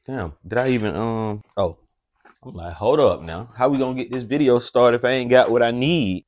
Damn, did I even oh, I'm like, hold up now. How we gonna get this video started if I ain't got what I need?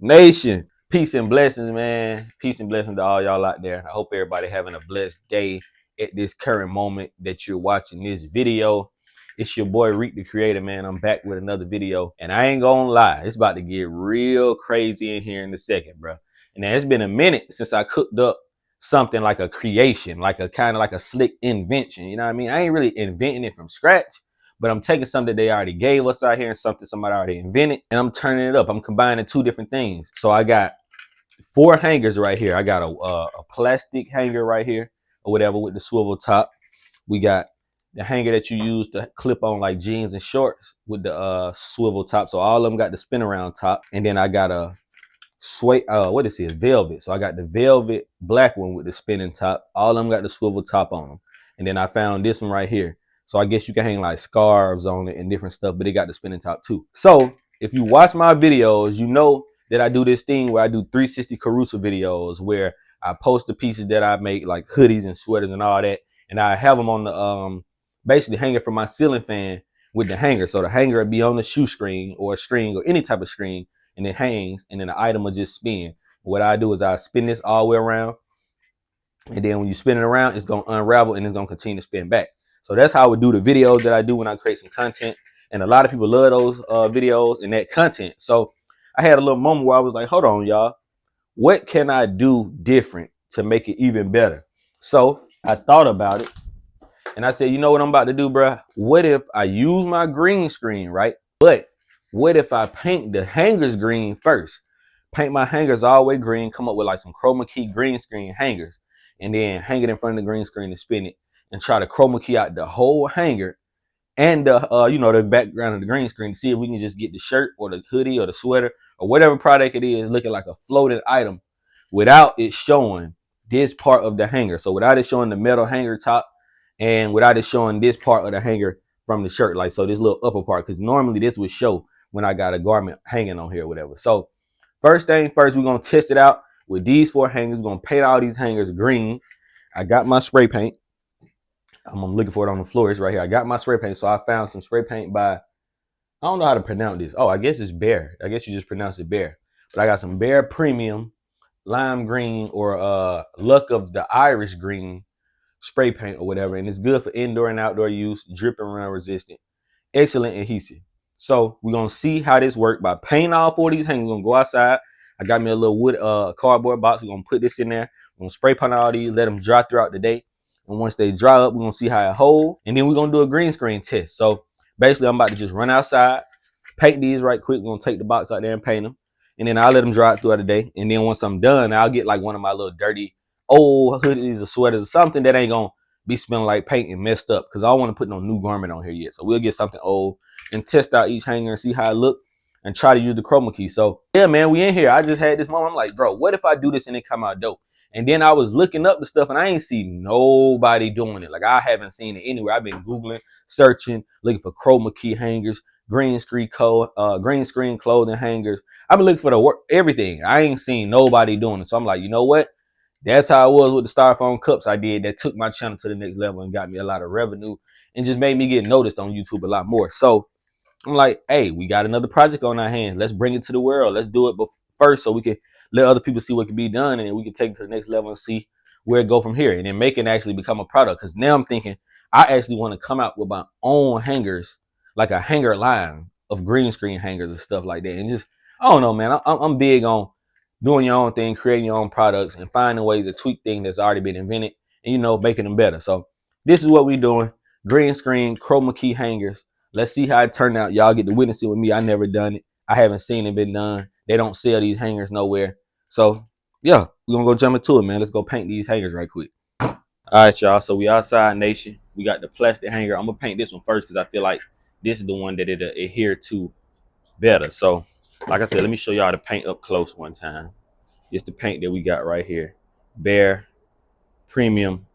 Nation, peace and blessings, man. Peace and blessings to all y'all out there. I hope everybody having a blessed day at this current moment that you're watching this video. It's your boy Reek the Creator, man. I'm back with another video, and I ain't gonna lie, it's about to get real crazy in here in a second, bro. And now it's been a minute since I cooked up something like a creation, like a kind of like a slick invention. You know what I mean? I ain't really inventing it from scratch, but I'm taking something they already gave us out here and something somebody already invented, and I'm turning it up. I'm combining two different things. So I got 4 hangers right here. I got a plastic hanger right here or whatever with the swivel top. We got the hanger that you use to clip on like jeans and shorts with the swivel top. So all of them got the spin around top. And then I got a what is it? Velvet. So I got the velvet black one with the spinning top. All of them got the swivel top on them. And then I found this one right here. So I guess you can hang like scarves on it and different stuff, but it got the spinning top too. So if you watch my videos, you know that I do this thing where I do 360 Caruso videos where I post the pieces that I make, like hoodies and sweaters and all that, and I have them on the basically hanging from my ceiling fan with the hanger. So the hanger would be on the shoe string or a string or any type of string, and it hangs, and then the item will just spin. What I do is I spin this all the way around, and then when you spin it around, it's gonna unravel and it's gonna continue to spin back. So that's how I would do the videos that I do when I create some content. And a lot of people love those videos and that content. So I had a little moment where I was like, hold on, y'all. What can I do different to make it even better? So I thought about it and I said, you know what I'm about to do, bro? What if I use my green screen, right? But what if I paint the hangers green first? Paint my hangers all the way green, come up with like some chroma key green screen hangers, and then hang it in front of the green screen and spin it and try to chroma key out the whole hanger and the the background of the green screen to see if we can just get the shirt or the hoodie or the sweater or whatever product it is looking like a floating item without it showing this part of the hanger. So without it showing the metal hanger top and without it showing this part of the hanger from the shirt, like so this little upper part, because normally this would show when I got a garment hanging on here or whatever. So first thing first, we're gonna test it out with these 4 hangers. We're gonna paint all these hangers green. I got my spray paint. I'm looking for it on the floor. It's right here. I got my spray paint. So I found some spray paint by, I don't know how to pronounce this. Oh, I guess it's Bear. I guess you just pronounce it Bear. But I got some Bear Premium lime green or Luck of the Irish green spray paint or whatever. And it's good for indoor and outdoor use, drip and run resistant, excellent adhesive. So we're going to see how this works by painting all 4 of these hangers. We're going to go outside. I got me a little wood cardboard box. We're going to put this in there. We're going to spray paint all these, let them dry throughout the day. And once they dry up, we're going to see how it holds. And then we're going to do a green screen test. So basically, I'm about to just run outside, paint these right quick. We're going to take the box out there and paint them. And then I'll let them dry throughout the day. And then once I'm done, I'll get like one of my little dirty old hoodies or sweaters or something that ain't going to be smelling like paint and messed up, because I don't want to put no new garment on here yet. So we'll get something old and test out each hanger and see how it look and try to use the chroma key. So yeah, man, we in here. I just had this moment. I'm like, bro, what if I do this and it come out dope? And then I was looking up the stuff and I ain't see nobody doing it. Like I haven't seen it anywhere. I've been Googling, searching, looking for chroma key hangers, green screen clothing hangers. I've been looking for the work, everything. I ain't seen nobody doing it. So I'm like, you know what? That's how it was with the styrofoam cups I did that took my channel to the next level and got me a lot of revenue and just made me get noticed on YouTube a lot more. So I'm like, hey, we got another project on our hands. Let's bring it to the world. Let's do it first so we can let other people see what can be done, and then we can take it to the next level and see where it go from here, and then make it actually become a product. Because now I'm thinking I actually want to come out with my own hangers, like a hanger line of green screen hangers and stuff like that. And just, I don't know, man. I'm big on doing your own thing, creating your own products, and finding ways to tweak things that's already been invented and, making them better. So this is what we're doing. Green screen, chroma key hangers. Let's see how it turned out. Y'all get to witness it with me. I never done it. I haven't seen it been done. They don't sell these hangers nowhere. So yeah, we're going to go jump into it, man. Let's go paint these hangers right quick. All right, y'all. So we outside, nation. We got the plastic hanger. I'm going to paint this one first because I feel like this is the one that it'll adhere to better. So like I said, let me show y'all the paint up close one time. It's the paint that we got right here. Bear Premium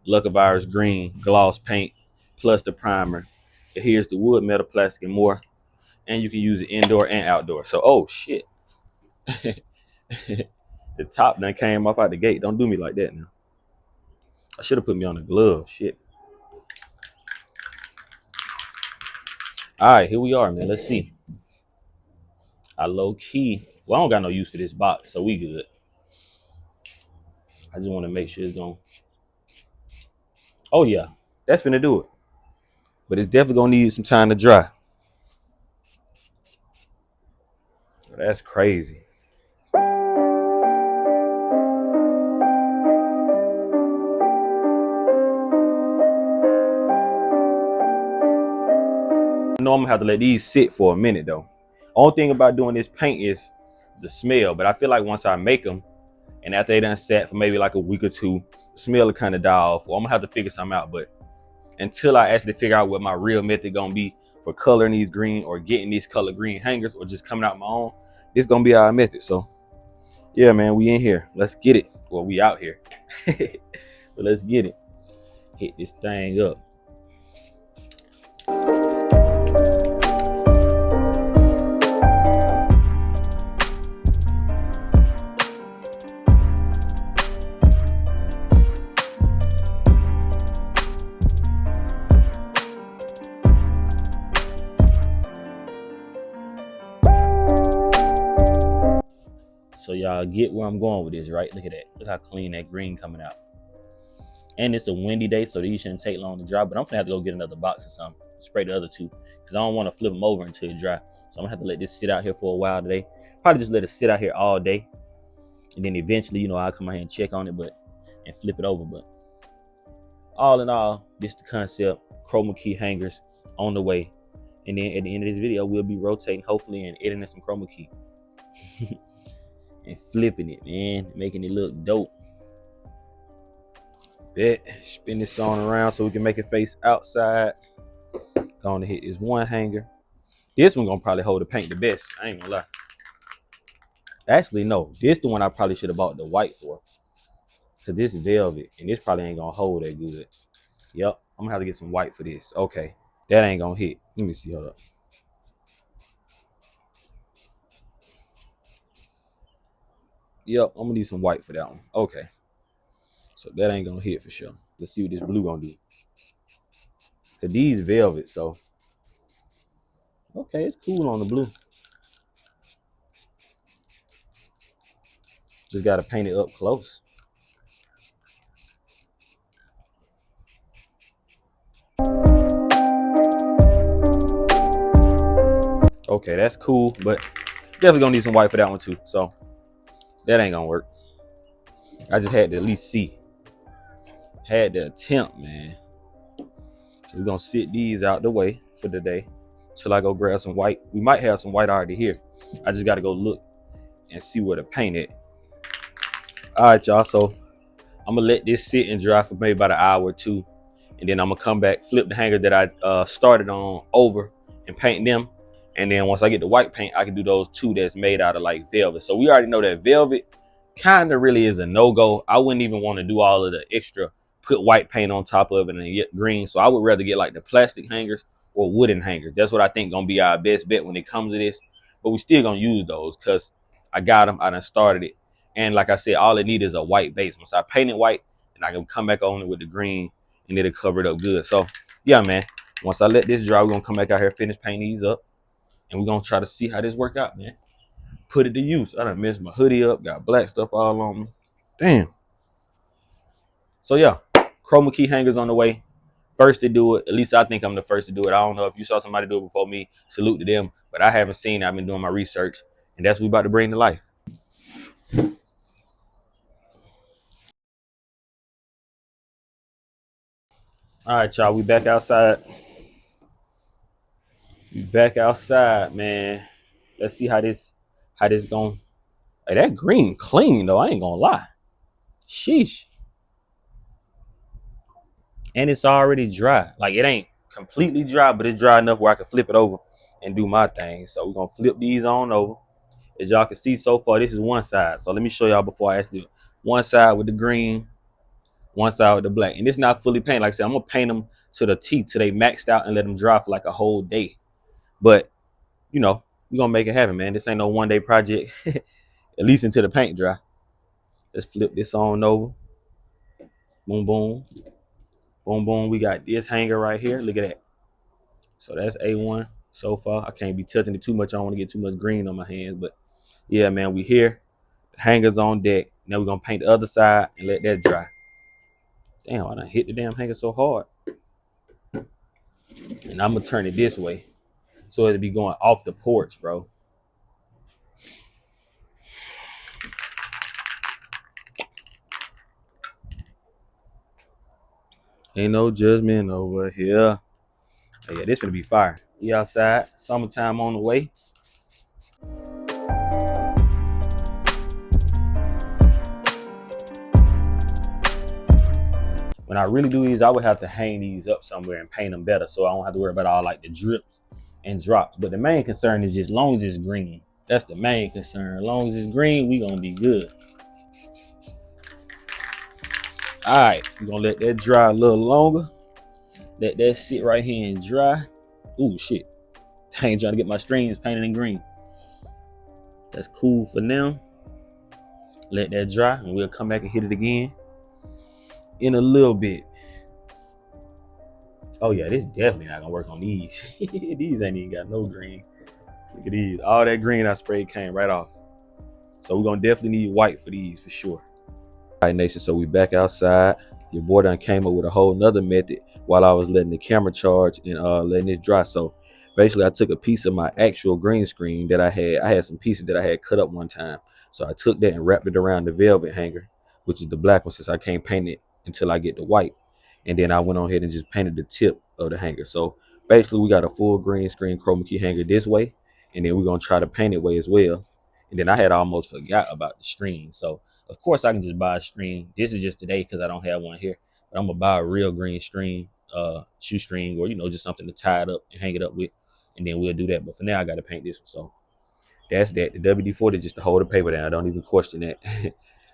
Luck of Irish Green gloss paint plus the primer. Here's the wood, metal, plastic, and more. And you can use it indoor and outdoor. So, oh shit. The top done came off out the gate. Don't do me like that now. I should have put me on the glove. Shit. All right, here we are, man. Let's see. I low key. Well, I don't got no use for this box, so we good. I just want to make sure it's going. Oh yeah, that's finna do it. But it's definitely gonna need some time to dry. That's crazy. I know I'm gonna have to let these sit for a minute though. Only thing about doing this paint is the smell, but I feel like once I make them and after they done sat for maybe like a week or two, the smell will kind of die off. Or I'm gonna have to figure something out. But until I actually figure out what my real method gonna be for coloring these green or getting these color green hangers or just coming out my own, this gonna be our method. So yeah, man, we in here. Let's get it. Well, we out here. But let's get it. Hit this thing up. So y'all get where I'm going with this, right? Look at that. Look how clean that green coming out. And it's a windy day, so these shouldn't take long to dry. But I'm gonna have to go get another box or something. Spray the other two, because I don't want to flip them over until it dry. So I'm gonna have to let this sit out here for a while today. Probably just let it sit out here all day. And then eventually, you know, I'll come out here and check on it, and flip it over. But all in all, this is the concept. Chroma key hangers on the way. And then at the end of this video, we'll be rotating, hopefully, and editing some chroma key. And flipping it, man, making it look dope. Bet. Spin this on around so we can make it face outside. Gonna hit this one hanger. This one gonna probably hold the paint the best. I ain't gonna lie. Actually, no. This the one I probably should have bought the white for. So this velvet, and this probably ain't gonna hold that good. Yep, I'm gonna have to get some white for this. Okay, that ain't gonna hit. Let me see. Hold up. Yep, I'm gonna need some white for that one. Okay. So that ain't gonna hit for sure. Let's see what this blue gonna do. Cause these velvet, so okay, it's cool on the blue. Just gotta paint it up close. Okay, that's cool, but definitely gonna need some white for that one too. So that ain't gonna work. I just had to at least see. Had to attempt, man. So we're gonna sit these out the way for the day till I go grab some white. We might have some white already here. I just gotta go look and see where to paint it. All right, y'all. So I'm gonna let this sit and dry for maybe about an hour or two, and then I'm gonna come back, flip the hanger that I started on over, and paint them. And then once I get the white paint, I can do those two that's made out of like velvet. So we already know that velvet kind of really is a no-go. I wouldn't even want to do all of the extra, put white paint on top of it and get green. So I would rather get like the plastic hangers or wooden hangers. That's what I think gonna be our best bet when it comes to this. But we still gonna use those because I got them. I done started it. And like I said, all it needs is a white base. Once I paint it white, and I can come back on it with the green and it'll cover it up good. So yeah, man. Once I let this dry, we're gonna come back out here, finish painting these up. And we're gonna try to see how this work out, man. Put it to use. I done messed my hoodie up, got black stuff all on me. Damn. So yeah, chroma key hangers on the way. First to do it. At least I think I'm the first to do it. I don't know if you saw somebody do it before me. Salute to them. But I haven't seen it. I've been doing my research. And that's what we about to bring to life. All right, y'all. We back outside. We back outside, man. Let's see how this going. Hey, that green clean though. I ain't gonna lie. Sheesh. And it's already dry. Like it ain't completely dry, but it's dry enough where I can flip it over and do my thing. So we're gonna flip these on over. As y'all can see so far, this is one side. So let me show y'all before I actually do it. One side with the green, one side with the black. And it's not fully painted. Like I said, I'm gonna paint them to the teeth till they maxed out and let them dry for like a whole day. But you know, we're gonna make it happen, man. This ain't no one-day project. At least until the paint dry. Let's flip this on over. Boom, boom. Boom, boom. We got this hanger right here. Look at that. So that's A1. so far. I can't be touching it too much. I don't want to get too much green on my hands. But yeah, man, we here. Hangers on deck. Now we're gonna paint the other side and let that dry. Damn, I done hit the damn hanger so hard. And I'm gonna turn it this way so it'll be going off the porch, bro. Ain't no judgment over here. Oh, yeah, this gonna be fire. We outside, summertime on the way. When I really do these, I would have to hang these up somewhere and paint them better so I don't have to worry about all like the drips and drops. But the main concern is just as long as it's green. That's the main concern. As long as it's green, we gonna be good. All right, we're gonna let that dry a little longer. Let that sit right here and dry. Ooh, shit. I ain't trying to get my strings painted in green. That's cool for now. Let that dry and we'll come back and hit it again in a little bit. Oh yeah, this definitely not gonna work on these. These ain't even got no green. Look at these. All that green I sprayed came right off. So we're gonna definitely need white for these for sure. All right, nation, so we back outside. Your boy done came up with a whole nother method while I was letting the camera charge and letting it dry. So basically I took a piece of my actual green screen that I had some pieces that I had cut up one time. So I took that and wrapped it around the velvet hanger, which is the black one, since I can't paint it until I get the white. And then I went on ahead and just painted the tip of the hanger. So basically we got a full green screen chroma key hanger this way, and then we're gonna try to paint it way as well. And then I had almost forgot about the string. So of course I can just buy a string. This is just today because I don't have one here. But I'm gonna buy a real green string, shoestring, or just something to tie it up and hang it up with. And then we'll do that. But for now I gotta paint this one. So that's that. The WD-40 just to hold the paper down. I don't even question that.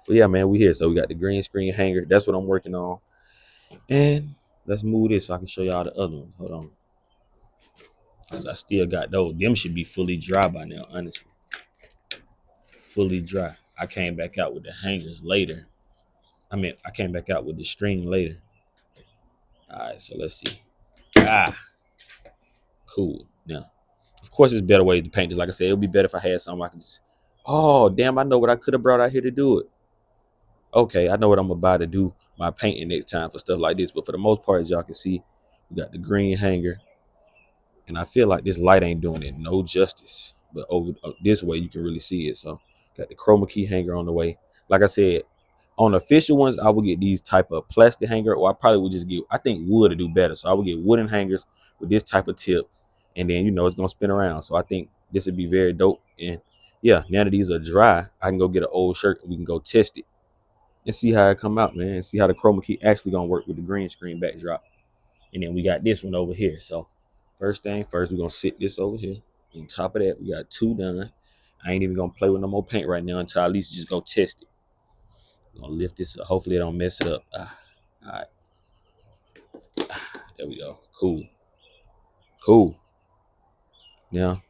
But yeah, man, we here. So we got the green screen hanger. That's what I'm working on. And let's move this so I can show y'all the other ones. Hold on. Because I still got those. Them should be fully dry by now, honestly. Fully dry. I came back out with the hangers later. I came back out with the string later. All right, so let's see. Cool. Now, of course, there's better ways to paint this. Like I said, it would be better if I had something I could just, oh, damn, I know what I could have brought out here to do it. Okay, I know what I'm going to buy to do my painting next time for stuff like this. But for the most part, as y'all can see, we got the green hanger. And I feel like this light ain't doing it no justice. But over this way, you can really see it. So, got the chroma key hanger on the way. Like I said, on official ones, I would get these type of plastic hanger, or I probably would just get, I think wood to do better. So I would get wooden hangers with this type of tip. And then, it's going to spin around. So I think this would be very dope. And yeah, now that these are dry, I can go get an old shirt and we can go test it and see how it come out, man. And see how the chroma key actually going to work with the green screen backdrop. And then we got this one over here. So first thing first, we're going to sit this over here. On top of that, we got two done. I ain't even going to play with no more paint right now until I at least just go test it. I'm going to lift this up. Hopefully it don't mess it up. All right. There we go. Cool. Now,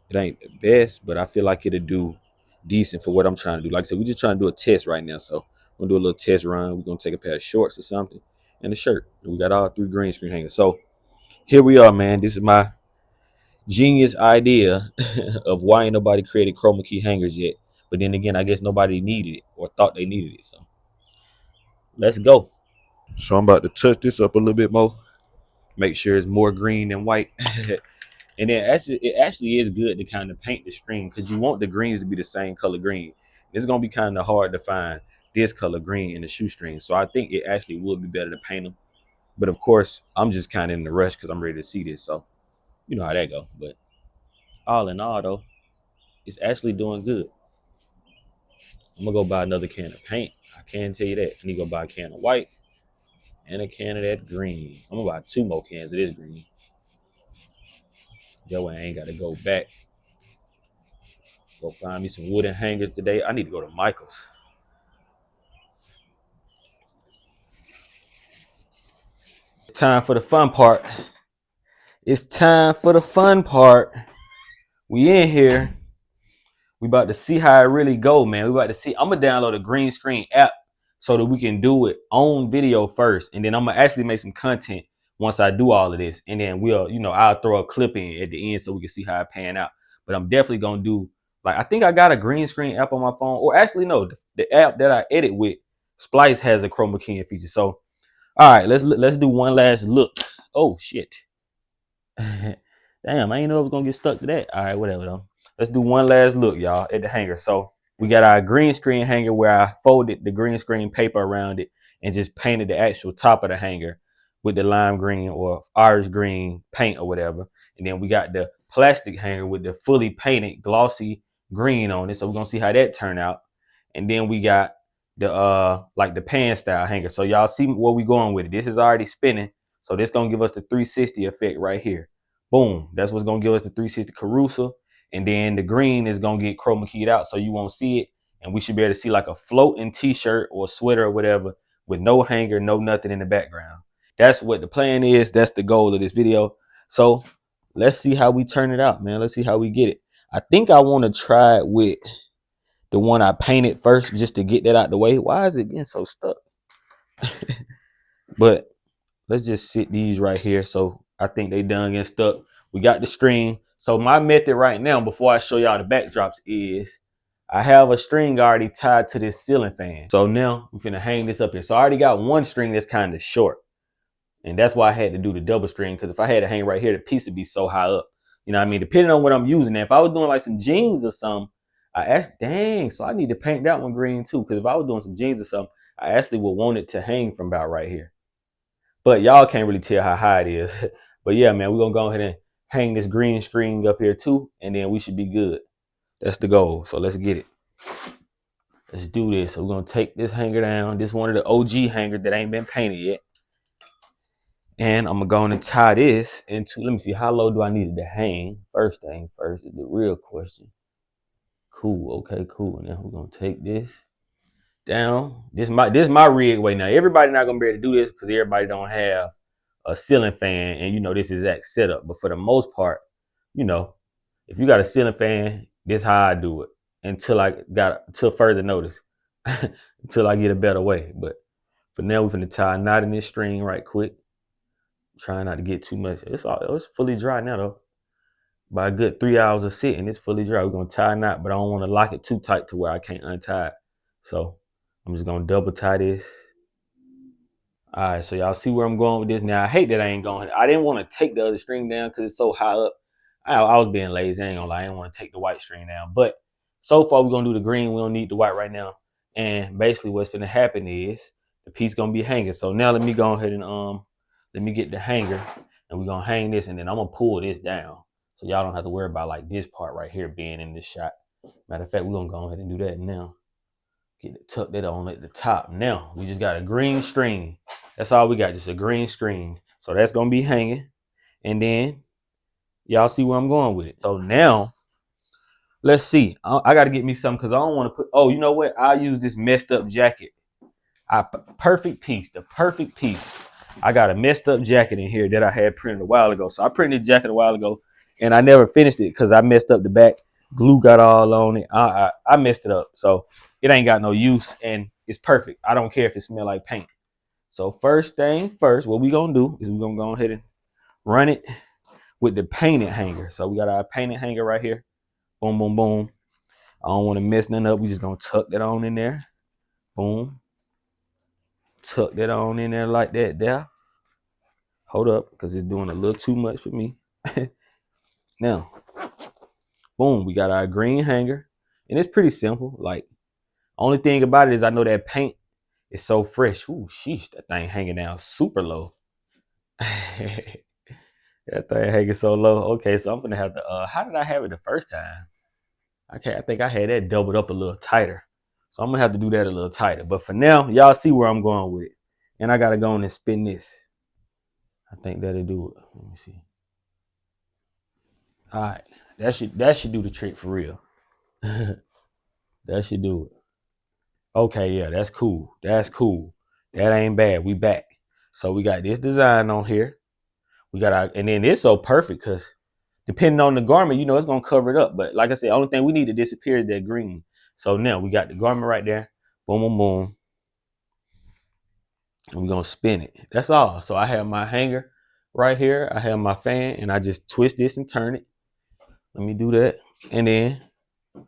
it ain't the best, but I feel like it'll do decent for what I'm trying to do. Like I said, we're just trying to do a test right now. So we're going to do a little test run. We're going to take a pair of shorts or something and a shirt. And we got all three green screen hangers. So here we are, man. This is my genius idea of why ain't nobody created chroma key hangers yet. But then again, I guess nobody needed it or thought they needed it. So let's go. So I'm about to touch this up a little bit more. Make sure it's more green than white. And then it actually is good to kind of paint the string because you want the greens to be the same color green. It's going to be kind of hard to find this color green in the shoestring. So I think it actually would be better to paint them. But of course, I'm just kind of in the rush because I'm ready to see this. So you know how that go. But all in all, though, it's actually doing good. I'm going to go buy another can of paint. I can tell you that. I need to go buy a can of white and a can of that green. I'm going to buy 2 more cans of this green. That way I ain't got to go back. Go find me some wooden hangers today. I need to go to Michael's. It's time for the fun part. We in here. We about to see how it really go, man. We about to see. I'm going to download a green screen app so that we can do it on video first. And then I'm going to actually make some content once I do all of this. And then we'll, I'll throw a clip in at the end so we can see how it pan out. But I'm definitely gonna do, like, I think I got a green screen app on my phone, or actually no, the app that I edit with, Splice, has a chroma keying feature. So all right, let's do one last look. Oh shit. Damn, I ain't know it was gonna get stuck to that. All right, whatever though. Let's do one last look, y'all, at the hanger. So we got our green screen hanger where I folded the green screen paper around it and just painted the actual top of the hanger with the lime green or Irish green paint or whatever. And then we got the plastic hanger with the fully painted glossy green on it. So we're gonna see how that turned out. And then we got the like the pan style hanger. So y'all see where we going with it. This is already spinning. So this gonna give us the 360 effect right here. Boom. That's what's gonna give us the 360 carousel. And then the green is gonna get chroma keyed out so you won't see it. And we should be able to see like a floating t-shirt or sweater or whatever with no hanger, no nothing in the background. That's what the plan is. That's the goal of this video. So let's see how we turn it out, man. Let's see how we get it. I think I want to try it with the one I painted first just to get that out the way. Why is it getting so stuck? But let's just sit these right here. So I think they done getting stuck. We got the string. So my method right now, before I show y'all the backdrops, is I have a string already tied to this ceiling fan. So now I'm finna hang this up here. So I already got one string that's kind of short. And that's why I had to do the double string, because if I had to hang right here, the piece would be so high up. You know what I mean? Depending on what I'm using. Now, if I was doing like some jeans or something, I asked, dang, so I need to paint that one green too. Because if I was doing some jeans or something, I actually would want it to hang from about right here. But y'all can't really tell how high it is. But yeah, man, we're going to go ahead and hang this green string up here too. And then we should be good. That's the goal. So let's get it. Let's do this. So we're going to take this hanger down. This is one of the OG hangers that ain't been painted yet. And I'm going to tie this into, let me see, how low do I need it to hang? First thing first is the real question. Cool, okay, cool. Now we're going to take this down. This is my rig way now. Everybody not going to be able to do this because everybody don't have a ceiling fan and, this exact setup. But for the most part, if you got a ceiling fan, this is how I do it until further notice, until I get a better way. But for now, we're going to tie a knot in this string right quick. Trying not to get too much. It's fully dry now though. By a good 3 hours of sitting, it's fully dry. We're gonna tie a knot, but I don't want to lock it too tight to where I can't untie it. So I'm just gonna double tie this. All right, so y'all see where I'm going with this. Now I hate that I ain't going. I didn't want to take the other string down because it's so high up. I was being lazy. I ain't gonna lie. I didn't want to take the white string down. But so far we're gonna do the green. We don't need the white right now. And basically what's gonna happen is the piece gonna be hanging. So now let me go ahead and let me get the hanger and we're gonna hang this and then I'm gonna pull this down. So y'all don't have to worry about like this part right here being in this shot. Matter of fact, we're gonna go ahead and do that now. Tuck that on at the top. Now we just got a green string. That's all we got, just a green string. So that's gonna be hanging. And then y'all see where I'm going with it. So now let's see. I gotta get me something because I don't want to put, oh, you know what? I'll use this messed up jacket. Perfect piece, the perfect piece. I got a messed up jacket in here that I had printed a while ago. So I printed the jacket a while ago and I never finished it because I messed up the back. Glue got all on it. I messed it up. So it ain't got no use and it's perfect. I don't care if it smells like paint. So first thing first, what we gonna do is we're gonna go ahead and run it with the painted hanger. So we got our painted hanger right here. Boom, boom, boom. I don't want to mess nothing up. We just gonna tuck that on in there. Boom. Tuck that on in there like that there. Hold up, because it's doing a little too much for me. Now, boom, we got our green hanger. And it's pretty simple. Like, only thing about it is I know that paint is so fresh. Ooh, sheesh, that thing hanging down super low. That thing hanging so low. Okay, so I'm gonna have to, how did I have it the first time? I think I had that doubled up a little tighter. So I'm gonna have to do that a little tighter. But for now, y'all see where I'm going with it. And I gotta go on and spin this. I think that'll do it. Let me see. All right, that should do the trick for real. That should do it. Okay, yeah, that's cool. That's cool. That ain't bad. We back. So we got this design on here. We got our, and then it's so perfect because depending on the garment, it's gonna cover it up. But like I said, only thing we need to disappear is that green. So now we got the garment right there. Boom, boom, boom. And we're gonna spin it. That's all. So I have my hanger. right here, I have my fan and I just twist this and turn it. Let me do that. And then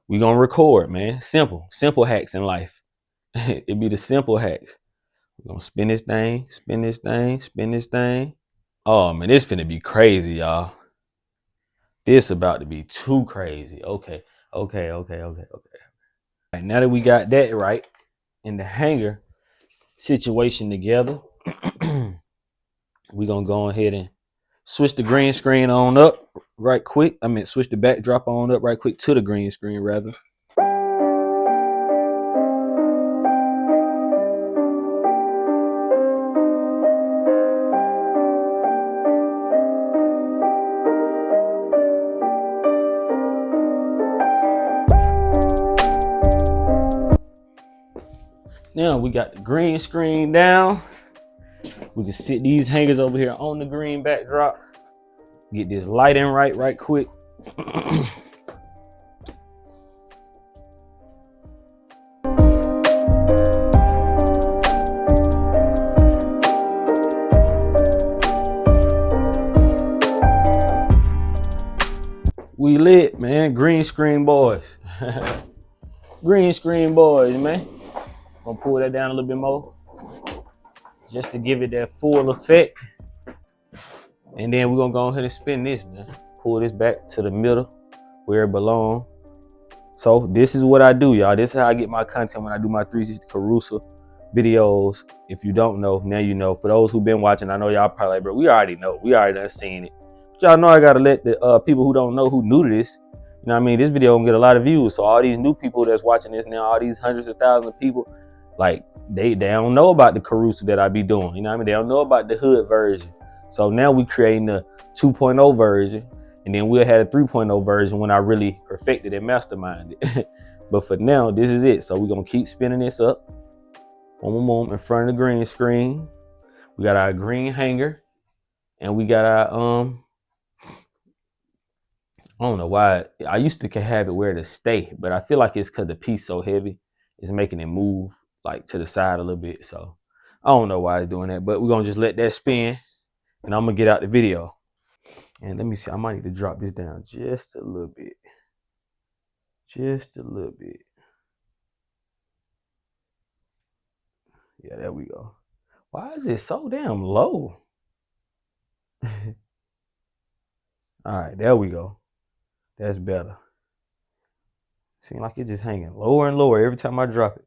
we gonna record, man. Simple hacks in life. It be the simple hacks. We're gonna spin this thing, spin this thing, spin this thing. Oh man, this finna be crazy, y'all. This about to be too crazy. Okay. Right, now that we got that right in the hanger situation together, we gonna go ahead and switch the green screen on up right quick. I mean, switch the backdrop on up right quick to the green screen rather. Now we got the green screen down. We can sit these hangers over here on the green backdrop. Get this lighting right quick. We lit, man. Green screen boys. Green screen boys, man. Gonna pull that down a little bit more just to give it that full effect. And then we're gonna go ahead and spin this, man. Pull this back to the middle where it belongs. So this is what I do, y'all. This is how I get my content when I do my 360 Carusa videos. If you don't know, now you know. For those who've been watching, I know y'all probably like, bro, we already know. We already done seen it. But y'all know I gotta let the people who don't know, who new to this, you know what I mean? This video gonna get a lot of views. So all these new people that's watching this now, all these hundreds of thousands of people, like they don't know about the Carusa that I be doing. You know what I mean? They don't know about the hood version. So now we creating the 2.0 version. And then we'll have a 3.0 version when I really perfected and masterminded it. But for now, this is it. So we're gonna keep spinning this up. Boom, in front of the green screen. We got our green hanger. And we got our, I don't know why. I used to have it where to stay, but I feel like it's because the piece so heavy, it's making it move like to the side a little bit. So I don't know why it's doing that, but we're gonna just let that spin and I'm gonna get out the video. And let me see, I might need to drop this down just a little bit. Just a little bit. Yeah, there we go. Why is it so damn low? All right, there we go. That's better. Seems like it's just hanging lower and lower every time I drop it.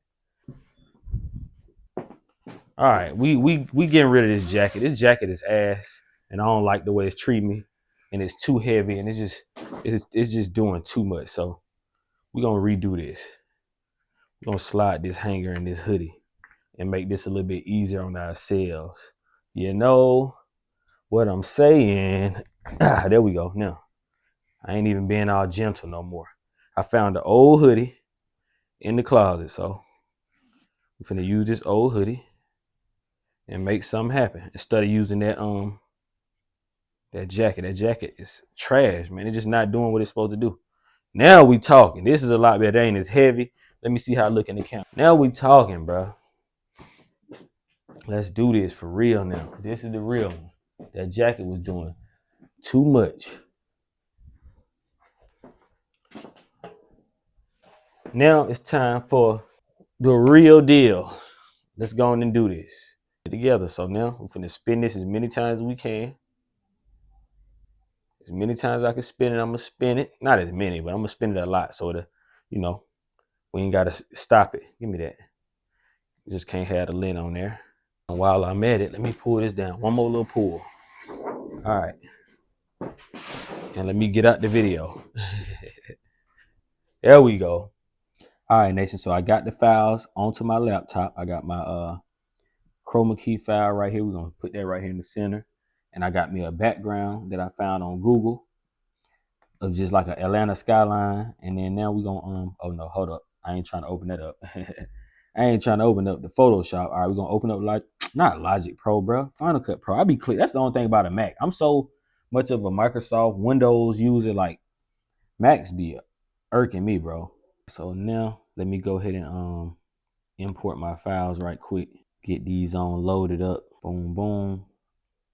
All right, we getting rid of this jacket. This jacket is ass, and I don't like the way it's treating me, and it's too heavy, and it's just doing too much. So we're gonna redo this. We're gonna slide this hanger in this hoodie and make this a little bit easier on ourselves. You know what I'm saying? There we go. Now I ain't even being all gentle no more. I found the old hoodie in the closet, so I'm finna use this old hoodie and make something happen instead of using that that jacket. That jacket is trash, man. It's just not doing what it's supposed to do. Now we talking. This is a lot better. It ain't as heavy. Let me see how I look in the camera. Now we talking, bro. Let's do this for real now. This is the real one. That jacket was doing too much. Now it's time for the real deal. Let's go on and do this together. So now we're finna spin this as many times as we can. As many times as I can spin it, I'm gonna spin it. Not as many, but I'm gonna spin it a lot so that, you know, we ain't gotta stop it. Give me that. You just can't have the lint on there. And while I'm at it, let me pull this down. One more little pull. All right. And let me get out the video. There we go. All right, Nation. So I got the files onto my laptop. I got my chroma key file right here. We're gonna put that right here in the center. And I got me a background that I found on Google of just like an Atlanta skyline. And then now we're gonna oh no, hold up. I ain't trying to open that up. I ain't trying to open up the Photoshop. All right, we're gonna open up like not Logic Pro, bro. Final Cut Pro. I be clear. That's the only thing about a Mac. I'm so much of a Microsoft Windows user, like Macs be irking me, bro. So now let me go ahead and import my files right quick. Get these on loaded up. Boom, boom.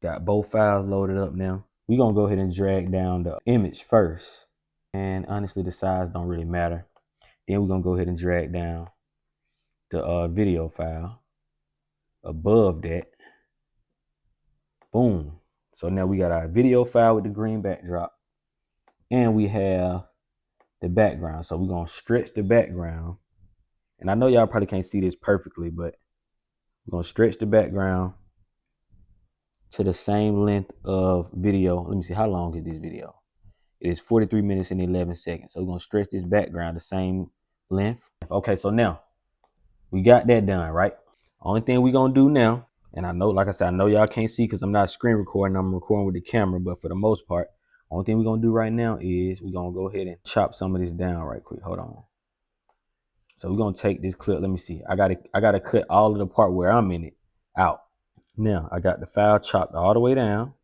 Got both files loaded up now. We're gonna go ahead and drag down the image first. And honestly, the size don't really matter. Then we're gonna go ahead and drag down the video file above that. Boom. So now we got our video file with the green backdrop, and we have the background. So we're gonna stretch the background. And I know y'all probably can't see this perfectly, but we're gonna stretch the background to the same length of video. Let me see, how long is this video? It is 43 minutes and 11 seconds. So we're gonna stretch this background the same length. Okay, so now we got that done, right? Only thing we're gonna do now, and I know, like I said, I know y'all can't see because I'm not screen recording, I'm recording with the camera, but for the most part, only thing we're gonna do right now is we're gonna go ahead and chop some of this down right quick. Hold on. So we're gonna take this clip. Let me see. I gotta cut all of the part where I'm in it out. Now I got the file chopped all the way down.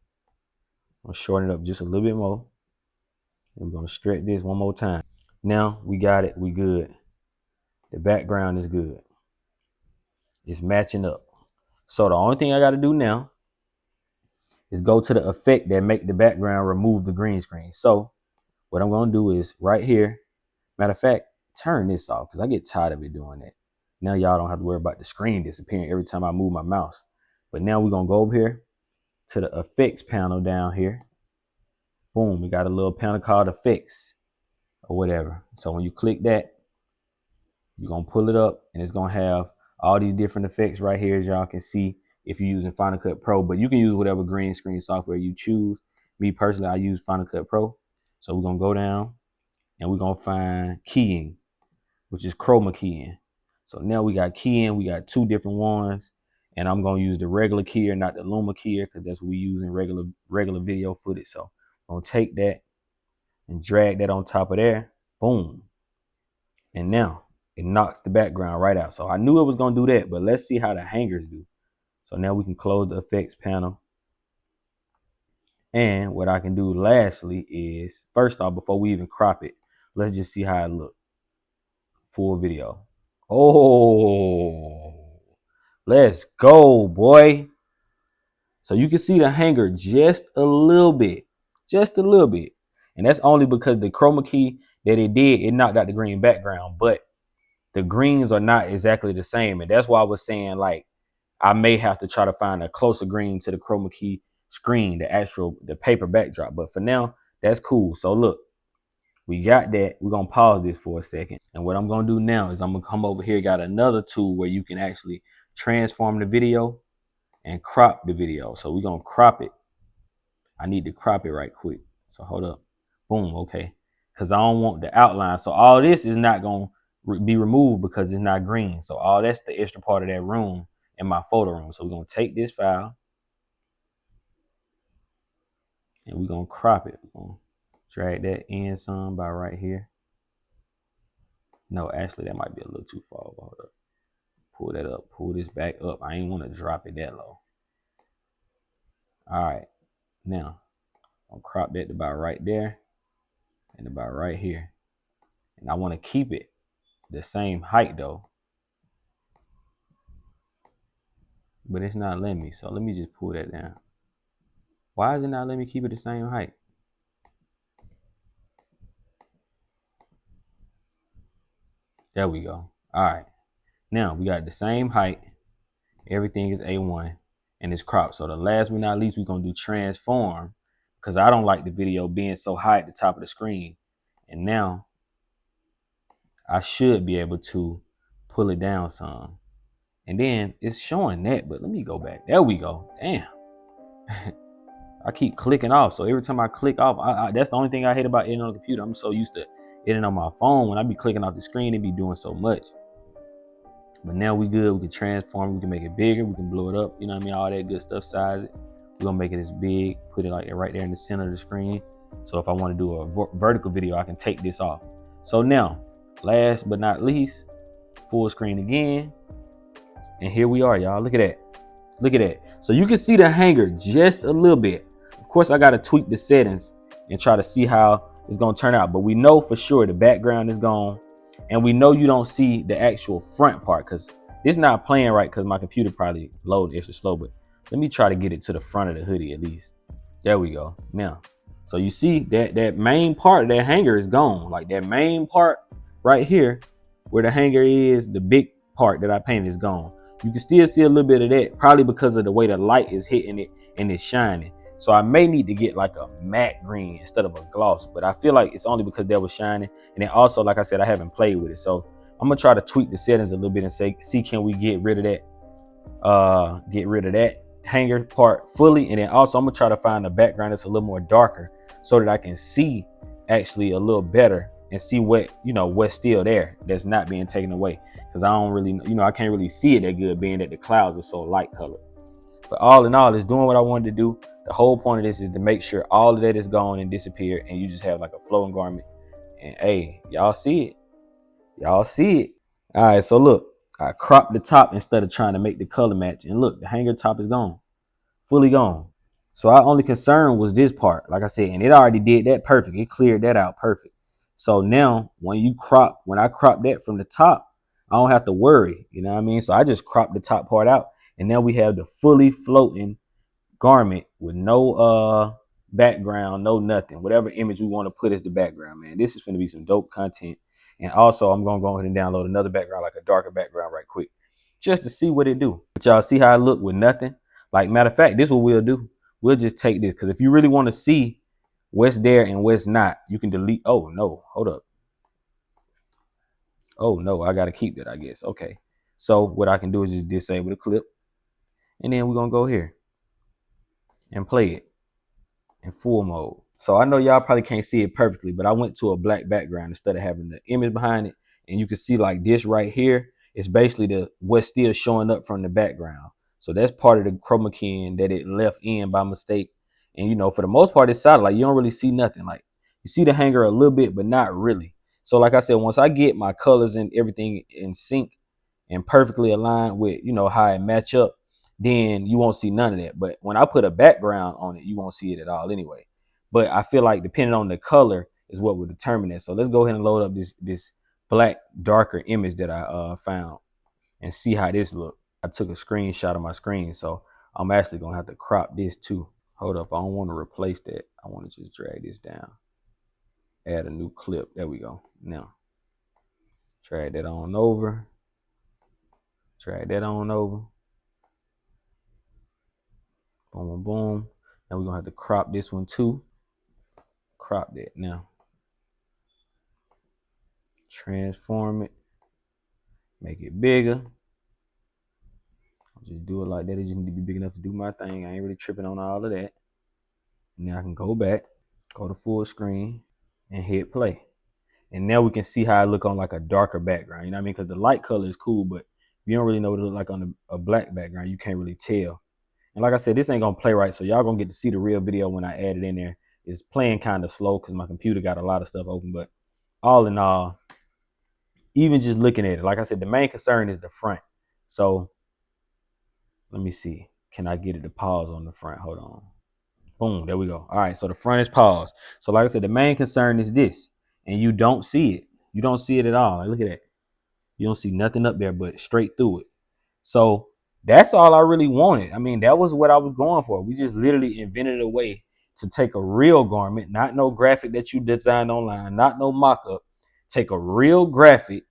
I'm gonna shorten it up just a little bit more. And we're gonna stretch this one more time. Now we got it, we good. The background is good. It's matching up. So the only thing I gotta do now is go to the effect that make the background remove the green screen. So what I'm gonna do is right here, matter of fact, turn this off because I get tired of it doing that. Now y'all don't have to worry about the screen disappearing every time I move my mouse. But now we're gonna go over here to the effects panel down here. Boom, we got a little panel called effects or whatever. So when you click that, you're gonna pull it up and it's gonna have all these different effects right here, as y'all can see, if you're using Final Cut Pro, but you can use whatever green screen software you choose. Me personally, I use Final Cut Pro. So we're gonna go down and we're gonna find keying, which is chroma keying. So now we got keying, we got two different ones, and I'm gonna use the regular keyer, not the Luma keyer, because that's what we use in regular video footage. So I'm gonna take that and drag that on top of there, boom. And now it knocks the background right out. So I knew it was gonna do that, but let's see how the hangers do. So now we can close the effects panel. And what I can do lastly is, first off, before we even crop it, let's just see how it looks. Full video. Oh, let's go, boy. So you can see the hanger just a little bit, And that's only because the chroma key that it did, it knocked out the green background, but the greens are not exactly the same. And that's why I was saying, like, I may have to try to find a closer green to the chroma key screen, the paper backdrop. But for now, that's cool. So look, we got that. We're going to pause this for a second. And what I'm going to do now is I'm going to come over here. Got another tool where you can actually transform the video and crop the video. So we're going to crop it. I need to crop it right quick. So hold up. Boom. Okay. Because I don't want the outline. So all this is not going to be removed because it's not green. So all that's the extra part of that room in my photo room. So we're going to take this file and we're going to crop it. We're going to drag that in some by right here. No, actually, that might be a little too far. Hold up. Pull that up. Pull this back up. I ain't want to drop it that low. All right. Now, I'll crop that about right there and about right here. And I want to keep it the same height, though. But it's not letting me. So let me just pull that down. Why is it not letting me keep it the same height? There we go. All right. Now we got the same height. Everything is A1 and it's cropped. So the last but not least, we're going to do transform because I don't like the video being so high at the top of the screen. And now I should be able to pull it down some. And then it's showing that, but let me go back. There we go. Damn. I keep clicking off. So every time I click off, that's the only thing I hate about editing on the computer. I'm so used to editing on my phone. When I be clicking off the screen, it be doing so much. But now we good. We can transform. We can make it bigger. We can blow it up. You know what I mean? All that good stuff. Size it. We're going to make it as big. Put it like right there in the center of the screen. So if I want to do a vertical video, I can take this off. So now, last but not least, full screen again. And here we are, y'all. Look at that. Look at that. So you can see the hanger just a little bit. Of course, I got to tweak the settings and try to see how it's going to turn out. But we know for sure the background is gone. And we know you don't see the actual front part because it's not playing right because my computer probably loaded extra slow. But Let me try to get it to the front of the hoodie at least. There we go. Now, so you see that main part of that hanger is gone. Like that main part right here where the hanger is, the big part that I painted is gone. You can still see a little bit of that, probably because of the way the light is hitting it and it's shining. So I may need to get like a matte green instead of a gloss, but I feel like it's only because that was shining. And then also, like I said, I haven't played with it. So I'm gonna try to tweak the settings a little bit and see can we get rid of that hanger part fully. And then also I'm gonna try to find a background that's a little more darker so that I can see actually a little better and see what, you know, what's still there that's not being taken away, because I don't really, you know, I can't really see it that good being that the clouds are so light colored. But all in all, it's doing what I wanted to do. The whole point of this is to make sure all of that is gone and disappeared, and you just have like a flowing garment. And hey, y'all see it. Y'all see it. All right, so look, I cropped the top instead of trying to make the color match. And look, the hanger top is gone, fully gone. So our only concern was this part, like I said, and it already did that perfect. It cleared that out perfect. So now when I crop that from the top, I don't have to worry, you know what I mean? So I just crop the top part out, and now we have the fully floating garment with no background, no nothing, whatever image we want to put as the background, man. This is going to be some dope content. And also I'm going to go ahead and download another background, like a darker background right quick, just to see what it do. But y'all see how I look with nothing? Like, matter of fact, this is what we'll do. We'll just take this, because if you really want to see what's there and what's not, you can delete. Oh no, hold up. Oh no, I got to keep that, I guess. Okay. So what I can do is just disable the clip, and then we're going to go here and play it in full mode. So I know y'all probably can't see it perfectly, but I went to a black background instead of having the image behind it. And you can see like this right here is basically what's still showing up from the background. So that's part of the chroma keying that it left in by mistake. And you know, for the most part, it's solid. Like, you don't really see nothing. Like, you see the hanger a little bit, but not really. So like I said, once I get my colors and everything in sync and perfectly aligned with, you know, how it match up, then you won't see none of that. But when I put a background on it, you won't see it at all anyway. But I feel like depending on the color is what will determine that. So let's go ahead and load up this black darker image that I found and see how this look. I took a screenshot of my screen, so I'm actually gonna have to crop this too. Hold up, I don't want to replace that. I want to just drag this down, add a new clip. There we go. Now drag that on over, drag that on over. Boom, boom, boom. Now we're gonna have to crop this one too. Crop that now. Transform it. Make it bigger. I'll just do it like that. It just need to be big enough to do my thing. I ain't really tripping on all of that. And now I can go back, go to full screen, and hit play. And now we can see how I look on like a darker background. You know what I mean? Because the light color is cool, but if you don't really know what it look like on a black background, you can't really tell. And like I said, this ain't gonna play right, so y'all gonna get to see the real video when I add it in there. It's playing kind of slow because my computer got a lot of stuff open, but all in all, even just looking at it, like I said, the main concern is the front. So let me see. Can I get it to pause on the front? Hold on. Boom, there we go. All right, so the front is paused. So like I said, the main concern is this, and you don't see it. You don't see it at all. Like, look at that. You don't see nothing up there but straight through it. So that's all I really wanted. I mean, that was what I was going for. We just literally invented a way to take a real garment, not no graphic that you designed online, not no mock-up. Take a real graphic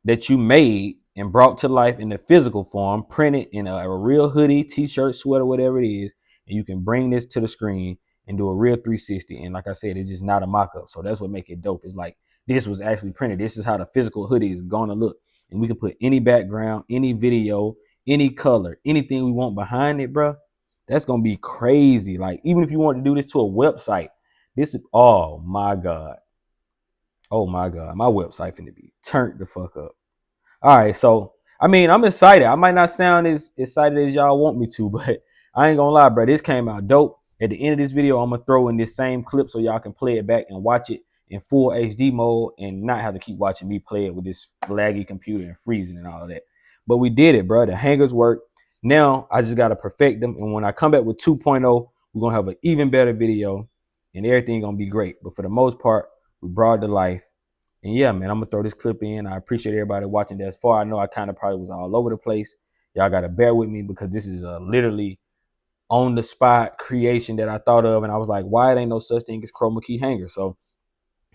that you made and brought to life in the physical form, print it in a real hoodie, t-shirt, sweater, whatever it is, and you can bring this to the screen and do a real 360. And like I said, it's just not a mock-up. So that's what makes it dope. It's like this was actually printed. This is how the physical hoodie is gonna look. And we can put any background, any video, any color, anything we want behind it, bro. That's gonna be crazy. Like, even if you want to do this to a website, this is, oh my God. Oh my God, my website finna be turned the fuck up. All right, so I mean, I'm excited. I might not sound as excited as y'all want me to, but I ain't gonna lie, bro. This came out dope. At the end of this video, I'm gonna throw in this same clip so y'all can play it back and watch it in full HD mode and not have to keep watching me play it with this laggy computer and freezing and all of that. But we did it, bro. The hangers work. Now I just gotta perfect them, and when I come back with 2.0, we're gonna have an even better video, and everything gonna be great. But for the most part, we brought it to life. And yeah, man, I'm gonna throw this clip in. I appreciate everybody watching that far. I know I kind of probably was all over the place. Y'all gotta bear with me because this is literally on the spot creation that I thought of, and I was like, why it ain't no such thing as chroma key hanger? So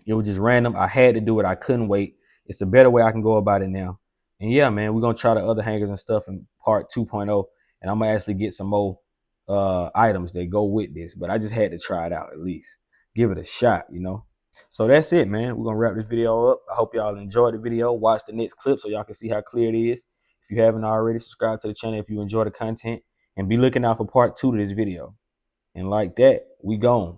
it was just random. I had to do it. I couldn't wait. It's a better way I can go about it now. And yeah, man, we're gonna try the other hangers and stuff in part 2.0, and I'm gonna actually get some more items that go with this. But I just had to try it out at least, give it a shot, you know. So that's it, man. We're gonna wrap this video up. I hope y'all enjoyed the video. Watch the next clip so y'all can see how clear it is. If you haven't already, subscribe to the channel if you enjoy the content, and be looking out for part 2 to this video. And like that, we gone.